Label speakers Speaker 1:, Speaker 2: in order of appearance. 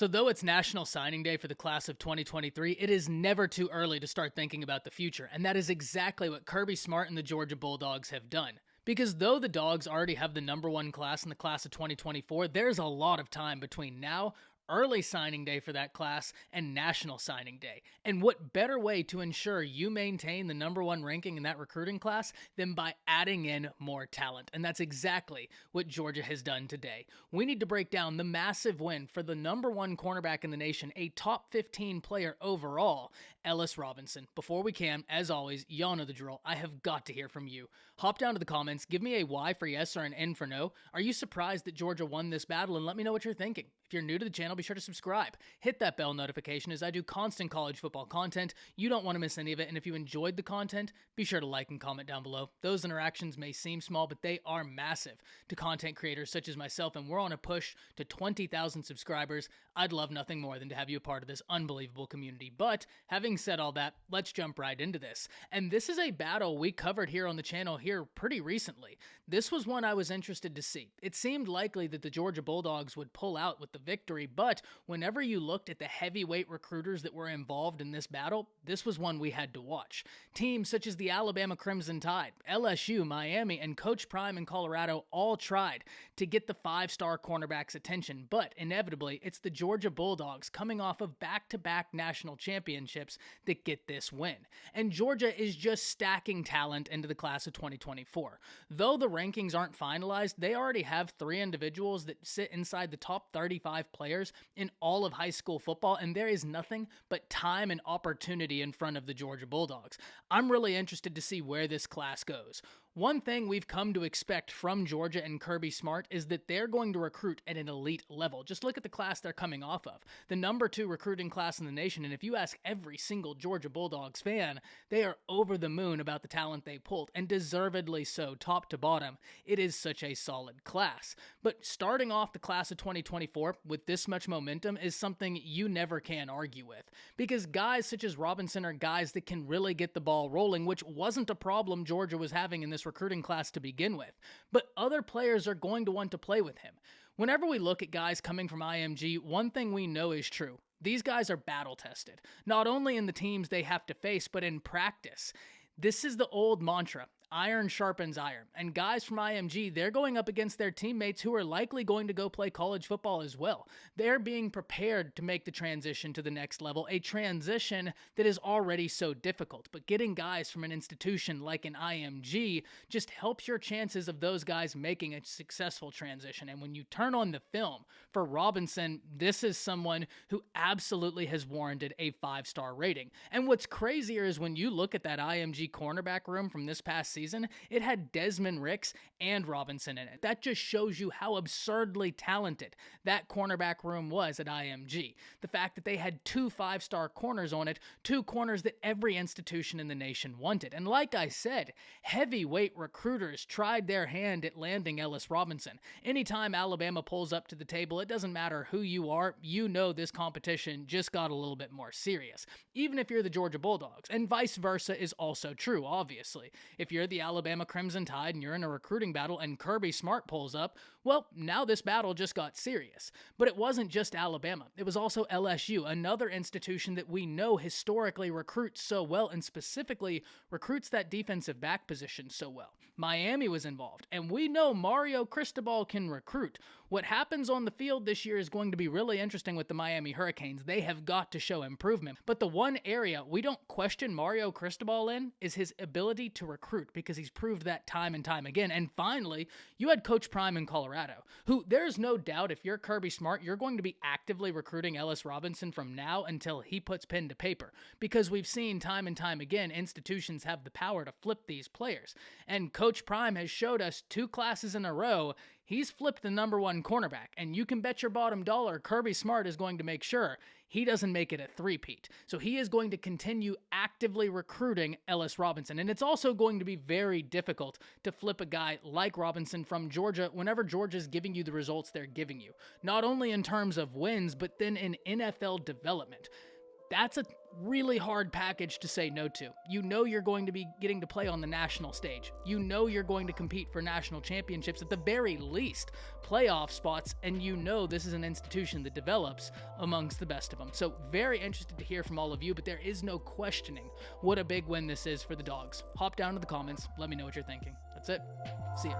Speaker 1: So though it's National Signing Day for the class of 2023, it is never too early to start thinking about the future, and that is exactly what Kirby Smart and the Georgia Bulldogs have done. Because though the Dogs already have the #1 class in the class of 2024, there's a lot of time between now, early signing day for that class, and National Signing Day. And what better way to ensure you maintain the #1 ranking in that recruiting class than by adding in more talent? And that's exactly what Georgia has done today. We need to break down the massive win for the #1 cornerback in the nation, a top 15 player overall, Ellis Robinson. Before we can, as always, y'all know the drill. I have got to hear from you. Hop down to the comments, give me a Y for yes or an N for no. Are you surprised that Georgia won this battle? And let me know what you're thinking. If you're new to the channel, be sure to subscribe. Hit that bell notification as I do constant college football content. You don't want to miss any of it. And if you enjoyed the content, be sure to like and comment down below. Those interactions may seem small, but they are massive to content creators such as myself. And we're on a push to 20,000 subscribers. I'd love nothing more than to have you a part of this unbelievable community. But having said all that, let's jump right into this. And this is a battle we covered here on the channel here pretty recently. This was one I was interested to see. It seemed likely that the Georgia Bulldogs would pull out with the victory, but whenever you looked at the heavyweight recruiters that were involved in this battle, this was one we had to watch. Teams such as the Alabama Crimson Tide, LSU, Miami, and Coach Prime in Colorado all tried to get the 5-star cornerback's attention, but inevitably, it's the Georgia Bulldogs coming off of back-to-back national championships that get this win. And Georgia is just stacking talent into the class of 2024. Though the rankings aren't finalized, they already have 3 individuals that sit inside the top 35 players in all of high school football, and there is nothing but time and opportunity in front of the Georgia Bulldogs. I'm really interested to see where this class goes. One thing we've come to expect from Georgia and Kirby Smart is that they're going to recruit at an elite level. Just look at the class they're coming off of. The #2 recruiting class in the nation, and if you ask every single Georgia Bulldogs fan, they are over the moon about the talent they pulled, and deservedly so, top to bottom. It is such a solid class. But starting off the class of 2024 with this much momentum is something you never can argue with. Because guys such as Robinson are guys that can really get the ball rolling, which wasn't a problem Georgia was having in this recruiting class to begin with, but other players are going to want to play with him. Whenever we look at guys coming from IMG, one thing we know is true. These guys are battle tested, not only in the teams they have to face, but in practice. This is the old mantra. Iron sharpens iron. And guys from IMG, they're going up against their teammates who are likely going to go play college football as well. They're being prepared to make the transition to the next level, a transition that is already so difficult. But getting guys from an institution like an IMG just helps your chances of those guys making a successful transition. And when you turn on the film for Robinson, this is someone who absolutely has warranted a 5-star rating. And what's crazier is when you look at that IMG cornerback room from this past season, it had Desmond Ricks and Robinson in it. That just shows you how absurdly talented that cornerback room was at IMG. The fact that they had 2 5-star corners on it, 2 corners that every institution in the nation wanted. And like I said, heavyweight recruiters tried their hand at landing Ellis Robinson. Anytime Alabama pulls up to the table, it doesn't matter who you are, you know this competition just got a little bit more serious. Even if you're the Georgia Bulldogs, and vice versa is also true, obviously. If you're the Alabama Crimson Tide and you're in a recruiting battle and Kirby Smart pulls up, well, now this battle just got serious. But it wasn't just Alabama. It was also LSU, another institution that we know historically recruits so well and specifically recruits that defensive back position so well. Miami was involved, and we know Mario Cristobal can recruit. What happens on the field this year is going to be really interesting with the Miami Hurricanes. They have got to show improvement. But the one area we don't question Mario Cristobal in is his ability to recruit, because he's proved that time and time again. And finally, you had Coach Prime in Colorado, who there's no doubt if you're Kirby Smart, you're going to be actively recruiting Ellis Robinson from now until he puts pen to paper, because we've seen time and time again institutions have the power to flip these players. And Coach Prime has showed us 2 classes in a row he's flipped the #1 cornerback, and you can bet your bottom dollar Kirby Smart is going to make sure he doesn't make it a three-peat. So he is going to continue actively recruiting Ellis Robinson, and it's also going to be very difficult to flip a guy like Robinson from Georgia whenever Georgia's giving you the results they're giving you, not only in terms of wins, but then in NFL development. That's a really hard package to say no to. You know you're going to be getting to play on the national stage. You know you're going to compete for national championships, at the very least, playoff spots, and you know this is an institution that develops amongst the best of them. So very interested to hear from all of you, but there is no questioning what a big win this is for the Dogs. Hop down to the comments, let me know what you're thinking. That's it. See ya.